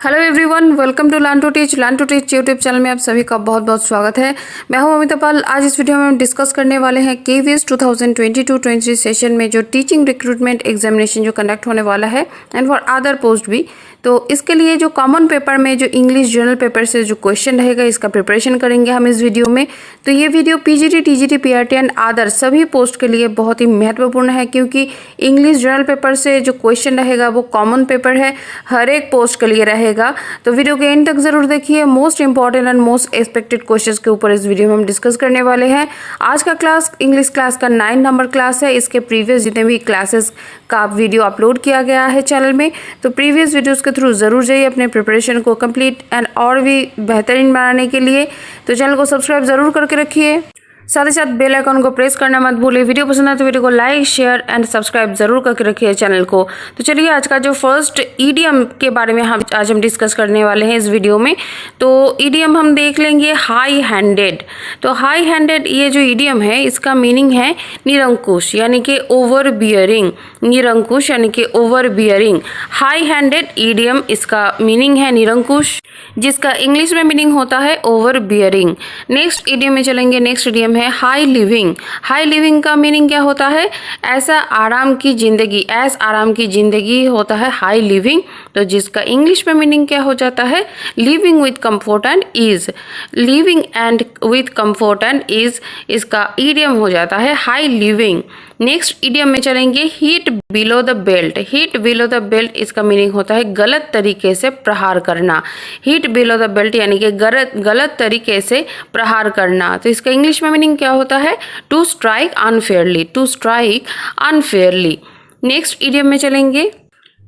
Hello everyone, welcome to learn to teach YouTube channel में आप सभी का बहुत बहुत स्वागत है। मैं हूं अमिता पाल। आज इस वीडियो में हम डिस्कस करने वाले हैं केवीएस 2022-23 सेशन में जो टीचिंग रिक्रूटमेंट एग्जामिनेशन जो कंडक्ट होने वाला है एंड फॉर अदर पोस्ट भी। तो इसके लिए जो कॉमन पेपर में जो इंग्लिश जनरल पेपर से जो क्वेश्चन रहेगा इसका प्रिपरेशन करेंगे हम इस वीडियो में। तो ये video PGT, TGT, PRT and other सभी पोस्ट के लिए बहुत ही महत्वपूर्ण है, क्योंकि इंग्लिश जनरल पेपर से जो क्वेश्चन रहेगा वो कॉमन पेपर है, हर एक पोस्ट के लिए रहेगा। तो वीडियो के एंड तक जरूर देखिए। Most important and most expected questions के ऊपर इस वीडियो में हम डिस्कस करने वाले हैं। आज का क्लास इंग्लिश क्लास का 9 नंबर क्लास है। इसके प्रीवियस जितने भी क्लासेस का वीडियो अपलोड किया गया है चैनल में, तो प्रीवियस वीडियोस के थ्रू ज़रूर जाइए अपने प्रिपरेशन को कंप्लीट एंड और भी बेहतरीन बनाने के लिए। तो चैनल को सब्सक्राइब ज़रूर करके रखिए, साथ ही साथ बेल आइकन को प्रेस करना मत भूलिए। वीडियो पसंद आए तो वीडियो को लाइक, शेयर एंड सब्सक्राइब जरूर करके रखिए चैनल को। तो चलिए आज का जो फर्स्ट ईडीएम के बारे में आज हम डिस्कस करने वाले हैं इस वीडियो में। तो ईडीएम हम देख लेंगे हाई हैंडेड। तो हाई हैंडेड ये जो ईडीएम है इसका मीनिंग है निरंकुश, यानी कि ओवर बियरिंग। निरंकुश यानी कि over bearing. High handed EDM इसका मीनिंग है निरंकुश, जिसका इंग्लिश में मीनिंग होता है ओवर बियरिंग। नेक्स्ट ईडीएम में चलेंगे। नेक्स्ट ईडीएम है हाई लिविंग। हाई लिविंग का मीनिंग क्या होता है? ऐसा आराम की जिंदगी, ऐस आराम की जिंदगी होता है हाई लिविंग। तो जिसका इंग्लिश में मीनिंग क्या हो जाता है? Living with comfort and ease. Living and with comfort and ease इसका ईडियम हो जाता है हाई लिविंग। नेक्स्ट ईडियम में चलेंगे hit below the belt. Hit below the belt इसका मीनिंग होता है गलत तरीके से प्रहार करना। हीट बिलो द बेल्ट यानी कि गलत तरीके से प्रहार करना। तो इसका इंग्लिश में मीनिंग क्या होता है? To strike unfairly. To strike unfairly. Next idiom में चलेंगे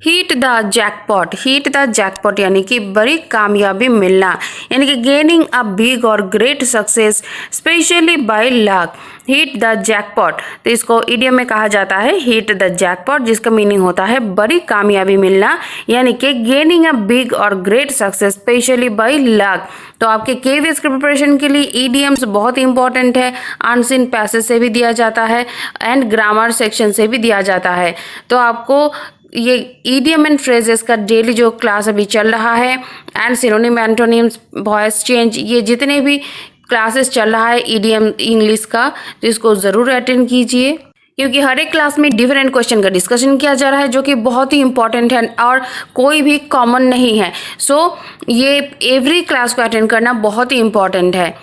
hit the jackpot. Hit the jackpot यानी कि बड़ी कामयाबी मिलना, यानी कि गेनिंग अ बिग और great success specially by luck. Hit the jackpot, तो इसको इडियम में कहा जाता है हीट द जैकपॉट, जिसका मीनिंग होता है बड़ी कामयाबी मिलना, यानी कि गेनिंग अ बिग और great success specially by luck. तो आपके केवीएस के प्रिपरेशन के लिए ईडीएम्स बहुत इंपॉर्टेंट है। अनसीन पैसेज से भी दिया जाता है एंड ग्रामर सेक्शन से भी दिया जाता है। तो आपको ये ईडीएम एंड फ्रेजेस का डेली जो क्लास अभी चल रहा है and synonym, antonyms, voice change, ये जितने भी क्लासेस चल रहा है ईडीएम इंग्लिश का, तो इसको ज़रूर अटेंड कीजिए, क्योंकि हर एक क्लास में डिफरेंट क्वेश्चन का डिस्कशन किया जा रहा है जो कि बहुत ही इंपॉर्टेंट है और कोई भी कॉमन नहीं है। सो ये एवरी क्लास को अटेंड करना बहुत ही इंपॉर्टेंट है।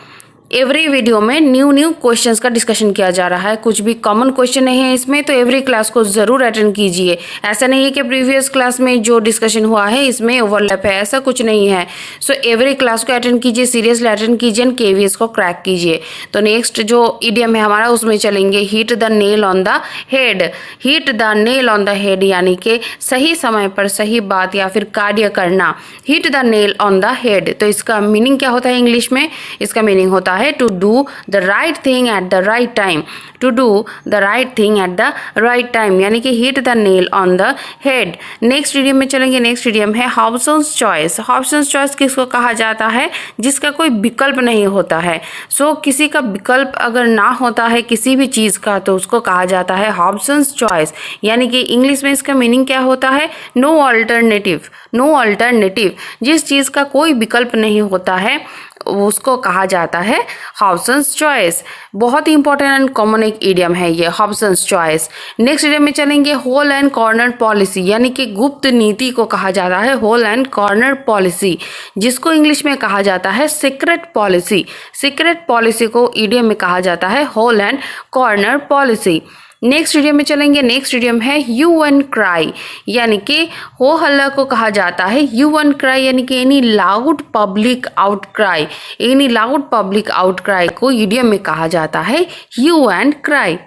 एवरी वीडियो में न्यू क्वेश्चंस का डिस्कशन किया जा रहा है, कुछ भी कॉमन क्वेश्चन नहीं है इसमें। तो एवरी क्लास को ज़रूर अटेंड कीजिए। ऐसा नहीं है कि प्रीवियस क्लास में जो डिस्कशन हुआ है इसमें ओवरलैप है, ऐसा कुछ नहीं है। सो एवरी क्लास को अटेंड कीजिए, सीरियसली अटेंड कीजिए एंड केवीएस को क्रैक कीजिए। तो नेक्स्ट जो ईडीएम है हमारा उसमें चलेंगे hit the nail on the head. Heat the nail on the head यानी कि सही समय पर सही बात या फिर कार्य करना। Heat the nail on the head, तो इसका मीनिंग क्या होता है इंग्लिश में? इसका मीनिंग होता है to do the right thing at the right time. To do the right thing at the right time यानी कि hit the nail on the head. Next idiom में चलेंगे। नेक्स्ट इडियम है हॉब्सन्स चॉइस। हॉब्सन्स चॉइस किसको कहा जाता है? जिसका कोई विकल्प नहीं होता है। सो किसी का विकल्प अगर ना होता है किसी भी चीज़ का, तो उसको कहा जाता है हॉब्सन्स चॉइस, यानी कि इंग्लिश में इसका मीनिंग क्या होता है? No alternative. नो अल्टरनेटिव, जिस चीज़ का कोई विकल्प नहीं होता है उसको कहा जाता है हॉब्सन्स चॉइस। बहुत ही इंपॉर्टेंट एंड कॉमन एक इडियम है ये हॉब्सन्स चॉइस। नेक्स्ट इडियम में चलेंगे होल एंड कॉर्नर पॉलिसी, यानी कि गुप्त नीति को कहा जाता है होल एंड कॉर्नर पॉलिसी, जिसको इंग्लिश में कहा जाता है सीक्रेट पॉलिसी। सीक्रेट पॉलिसी को इडियम में कहा जाता है hole and corner policy. Next idiom में चलेंगे। नेक्स्ट इडियम है यू एंड क्राई, यानी कि हो हल्ला को कहा जाता है यू एंड क्राई, यानी कि any loud public out cry. Any loud public out cry को इडियम में कहा जाता है hue and cry.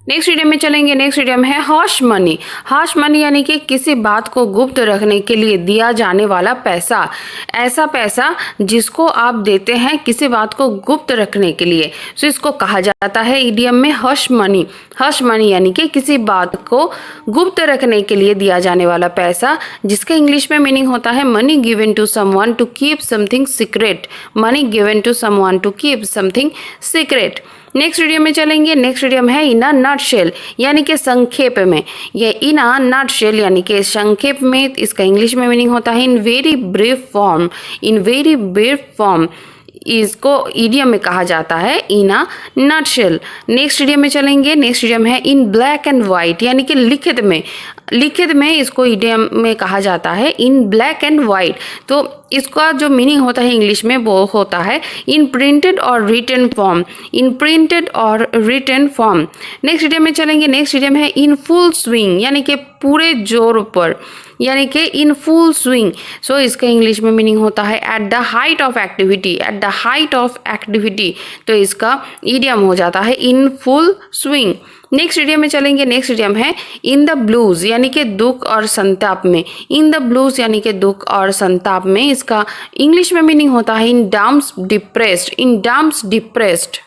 Next idiom में चलेंगे। नेक्स्ट इडियम है हॉश मनी। हॉश मनी यानी कि किसी बात को गुप्त रखने के लिए दिया जाने वाला पैसा। ऐसा पैसा जिसको आप देते हैं किसी बात को गुप्त रखने के लिए, तो इसको कहा जाता है इडियम में हॉश मनी। हॉश मनी यानी कि किसी बात को गुप्त रखने के लिए दिया जाने वाला पैसा, जिसका इंग्लिश में मीनिंग होता है money given to someone to keep something secret. Money given to someone to keep something secret. Next video में चलेंगे। नेक्स्ट वीडियो में है इन अ नटशेल यानी कि संक्षेप में। ये इन अ नटशेल यानी कि संक्षेप में, इसका इंग्लिश में मीनिंग होता है in very brief form. In very brief form इसको इडियम में कहा जाता है इन अ नटशेल। नेक्स्ट इडियम में चलेंगे। नेक्स्ट इडियम है इन ब्लैक एंड वाइट यानी कि लिखित में। लिखित में इसको इडियम में कहा जाता है इन ब्लैक एंड वाइट। तो इसका जो मीनिंग होता है इंग्लिश में वो होता है इन प्रिंटेड और रिटन फॉर्म। इन प्रिंटेड और रिटन फॉर्म। नेक्स्ट इडियम में चलेंगे। नेक्स्ट इडियम है इन फुल स्विंग यानी कि पूरे जोर पर, यानी कि इन फुल स्विंग। सो इसका इंग्लिश में मीनिंग होता है at the height of activity. At the height of activity, तो इसका इडियम हो जाता है in full swing. Next idiom में चलेंगे। नेक्स्ट इडियम है इन द ब्लूज यानी कि दुख और संताप में। इन द ब्लूज यानी कि दुख और संताप में, इसका इंग्लिश में मीनिंग होता है इन डम्प्स डिप्रेस्ड। इन डम्प्स डिप्रेस्ड।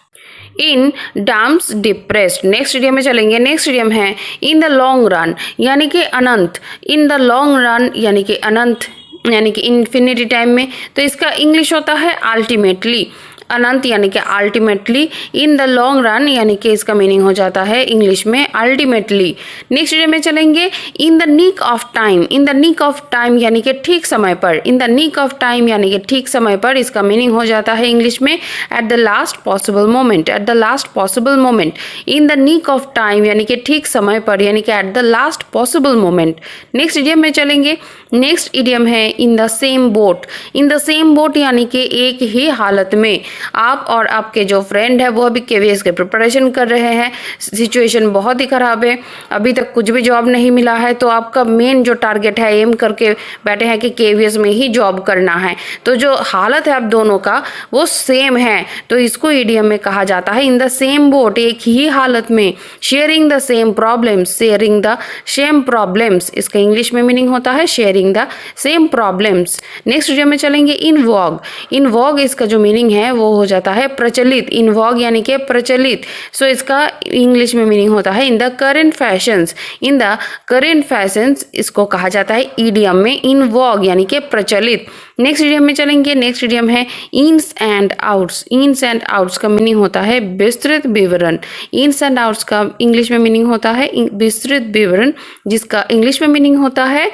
इन डम्प्स डिप्रेस्ड। नेक्स्ट इडियम में चलेंगे। नेक्स्ट इडियम है इन द लॉन्ग रन यानी कि अनंत। इन द लॉन्ग रन यानी कि अनंत, यानी कि इन्फिनिटी टाइम में। तो इसका इंग्लिश होता है अल्टीमेटली। अनंत यानी कि ultimately. In the long run यानी कि इसका मीनिंग हो जाता है इंग्लिश में अल्टीमेटली। नेक्स्ट इडियम में चलेंगे। In the nick of time. In the nick of time यानी कि ठीक समय पर। In the nick of time यानी कि ठीक समय पर, इसका मीनिंग हो जाता है इंग्लिश में at the last possible moment. At the last possible moment. In the nick of time यानी कि ठीक समय पर, यानी कि at the last possible moment. Next idiom में चलेंगे। नेक्स्ट इडियम है in the same boat. In the same boat यानी कि एक ही हालत में। आप और आपके जो फ्रेंड है वो अभी केवीएस के प्रिपरेशन कर रहे हैं। सिचुएशन बहुत ही ख़राब है, अभी तक कुछ भी जॉब नहीं मिला है। तो आपका मेन जो टारगेट है, एम करके बैठे हैं कि केवीएस में ही जॉब करना है। तो जो हालत है आप दोनों का वो सेम है, तो इसको इडियम में कहा जाता है इन द सेम बोट, एक ही हालत में। Sharing the same problems. Sharing the same problems, इसका इंग्लिश में मीनिंग होता है sharing the same problems. Next idiom में चलेंगे। इन वॉग। इन वॉग इसका जो मीनिंग है वो हो जाता है प्रचलित। इन वॉग यानी कि प्रचलित। सो इसका इंग्लिश में मीनिंग होता है in the current fashions. In the current fashions इसको कहा जाता है इडियम में इन वॉग यानी कि प्रचलित। नेक्स्ट इडियम में चलेंगे। नेक्स्ट इडियम है ins and outs. Ins and outs का मीनिंग होता है विस्तृत विवरण। इन्स एंड आउट्स का इंग्लिश में मीनिंग होता है विस्तृत विवरण, जिसका इंग्लिश में मीनिंग होता है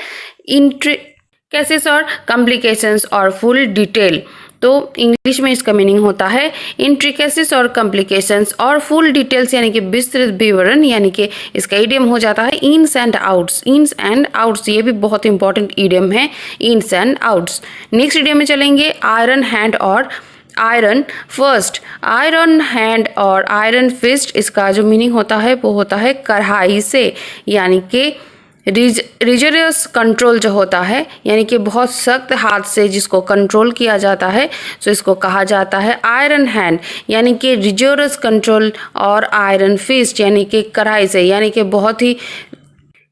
इंट्रिकेसीज और कॉम्प्लिकेशंस और फुल डिटेल। तो इंग्लिश में इसका मीनिंग होता है इंट्रिकेसीज और कॉम्प्लिकेशंस और फुल डिटेल्स यानी कि विस्तृत विवरण, यानी कि इसका इडियम हो जाता है ins and outs. Ins and outs ये भी बहुत इंपॉर्टेंट इडियम है, ins and outs. Next idiom में चलेंगे। आयरन हैंड और आयरन फर्स्ट। आयरन हैंड और आयरन फिस्ट, इसका जो मीनिंग होता है वो होता है कढ़ाई से, यानी कि रिजरियस कंट्रोल जो होता है, यानी कि बहुत सख्त हाथ से जिसको कंट्रोल किया जाता है, सो इसको कहा जाता है आयरन हैंड, यानी कि रिजरियस कंट्रोल। और आयरन फिस्ट यानी कि कढ़ाई से, यानी कि बहुत ही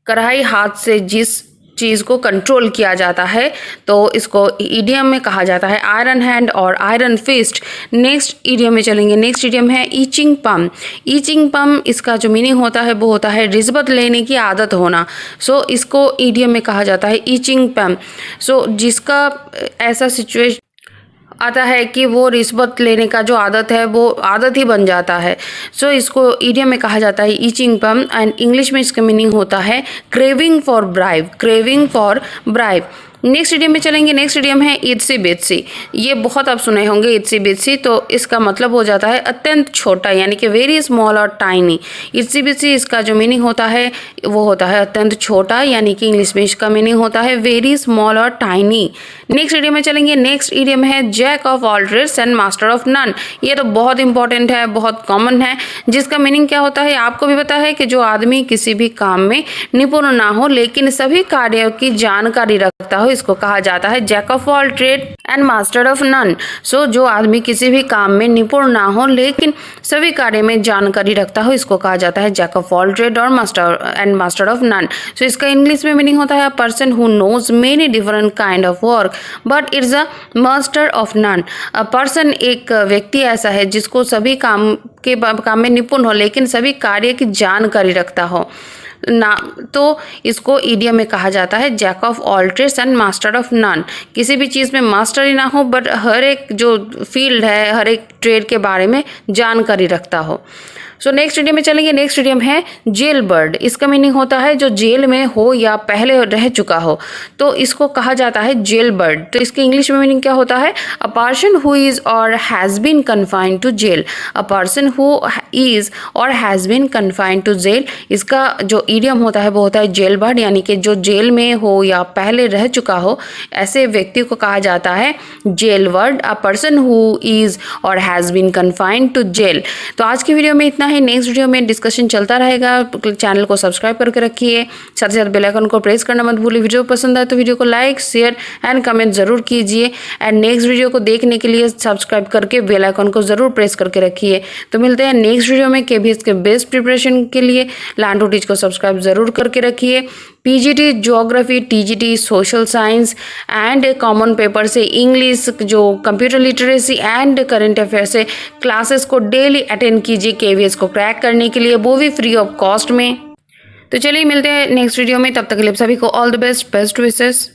कढ़ाई हाथ से जिस चीज़ को कंट्रोल किया जाता है, तो इसको इडियम में कहा जाता है आयरन हैंड और आयरन फिस्ट। नेक्स्ट इडियम में चलेंगे। नेक्स्ट इडियम है ईचिंग पम। ईचिंग पम इसका जो मीनिंग होता है वो होता है रिश्वत लेने की आदत होना। सो इसको इडियम में कहा जाता है ईचिंग पम। सो जिसका ऐसा सिचुएशन आता है कि वो रिश्वत लेने का जो आदत है वो आदत ही बन जाता है, सो इसको इडियम में कहा जाता है ईचिंग पम। एंड इंग्लिश में इसका मीनिंग होता है craving for bribe. Craving for bribe. Next idiom में चलेंगे। नेक्स्ट इडियम है इत्सी बित्सी। ये बहुत आप सुने होंगे इत्सी बित्सी, तो इसका मतलब हो जाता है अत्यंत छोटा, यानी कि वेरी स्मॉल और टाइनी। इत्सी बित्सी इसका जो मीनिंग होता है वो होता है अत्यंत छोटा, यानी कि इंग्लिश में इसका मीनिंग होता है वेरी स्मॉल और टाइनी। नेक्स्ट इडियम में चलेंगे। नेक्स्ट इडियम है jack of all trades and master of none. ये तो बहुत इंपॉर्टेंट है, बहुत कॉमन है, जिसका मीनिंग क्या होता है आपको भी पता है कि जो आदमी किसी भी काम में निपुण ना हो लेकिन सभी कार्यों की जानकारी रखता हो, इसको कहा जाता है jack of all trade and master of none. So जो आदमी किसी भी काम में निपुण ना हो लेकिन सभी कार्य में जानकारी रखता हो, इसको कहा जाता है जैक ऑफ ऑल ट्रेड और मास्टर ऑफ नन। सो इसका इंग्लिश में मीनिंग होता है a person who knows many different kind of work but it's a master of none. A person एक व्यक्ति ऐसा है जिसको सभी काम में निपुण हो लेकिन सभी कार्य की जानकारी रखता हो। ना, तो इसको ईडियम में कहा जाता है jack of all trades and master of none. किसी भी चीज़ में मास्टर ही ना हो बट हर एक जो फील्ड है, हर एक ट्रेड के बारे में जानकारी रखता हो। सो नेक्स्ट इडियम में चलेंगे। नेक्स्ट इडियम है जेल बर्ड। इसका मीनिंग होता है जो जेल में हो या पहले रह चुका हो, तो इसको कहा जाता है जेल बर्ड। तो इसके इंग्लिश में मीनिंग क्या होता है? A person who is or has been confined to jail. A person who is or has been confined to jail, इसका जो इडियम होता है वो होता है जेल बर्ड, यानी कि जो जेल में हो या पहले रह चुका हो, ऐसे व्यक्ति को कहा जाता है jail bird. A person who is or has been confined to jail. तो आज की वीडियो में इतना है। नेक्स्ट वीडियो में डिस्कशन चलता रहेगा। चैनल को सब्सक्राइब करके रखिए, साथ ही साथ बेल आइकन को प्रेस करना मत भूलिए। वीडियो पसंद आए तो वीडियो को लाइक, शेयर एंड कमेंट जरूर कीजिए। एंड नेक्स्ट वीडियो को देखने के लिए सब्सक्राइब करके बेल आइकन को जरूर प्रेस करके रखिए। तो मिलते हैं नेक्स्ट वीडियो में। केवीएस के बेस्ट प्रिपरेशन के लिए लर्न टू टीच को सब्सक्राइब जरूर करके रखिए। PGT geography, TGT social science and common paper से इंग्लिश, जो computer literacy and current affair से क्लासेस को डेली अटेंड कीजिए केवीएस को क्रैक करने के लिए, वो भी फ्री ऑफ कॉस्ट में। तो चलिए मिलते हैं नेक्स्ट वीडियो में। तब तक के लिए सभी को ऑल द बेस्ट विशेस।